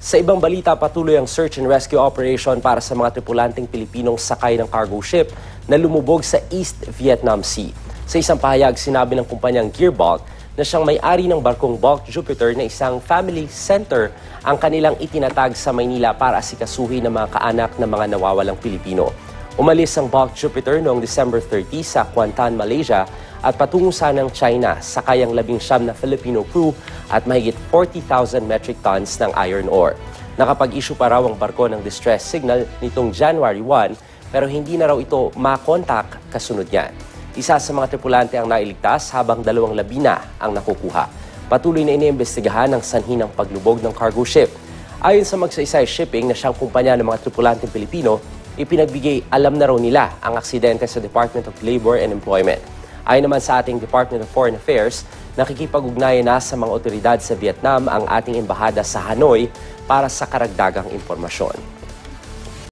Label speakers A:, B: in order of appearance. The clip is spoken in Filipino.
A: Sa ibang balita, patuloy ang search and rescue operation para sa mga tripulanteng Pilipinong sakay ng cargo ship na lumubog sa East Vietnam Sea. Sa isang pahayag, sinabi ng kumpanyang Gearbulk na siyang may-ari ng barkong Bulk Jupiter na isang family center ang kanilang itinatag sa Maynila para asikasuhin ng mga kaanak ng mga nawawalang Pilipino. Umalis ang Bulk Jupiter noong December 30 sa Kuantan, Malaysia at patungo sanang China, sakay ang 19 na Filipino crew at mahigit 40,000 metric tons ng iron ore. Nakapag-issue pa raw ang barko ng distress signal nitong January 1 pero hindi na raw ito makontak kasunod niyan. Isa sa mga tripulante ang nailigtas habang 2 labina ang nakukuha. Patuloy na iniimbestigahan ang sanhi ng paglubog ng cargo ship. Ayon sa Magsaysay Shipping na siyang kumpanya ng mga tripulanteng Pilipino, ipinagbigay alam na raw nila ang aksidente sa Department of Labor and Employment. Ayon naman sa ating Department of Foreign Affairs, nakikipag-ugnayan na sa mga otoridad sa Vietnam ang ating embahada sa Hanoi para sa karagdagang impormasyon.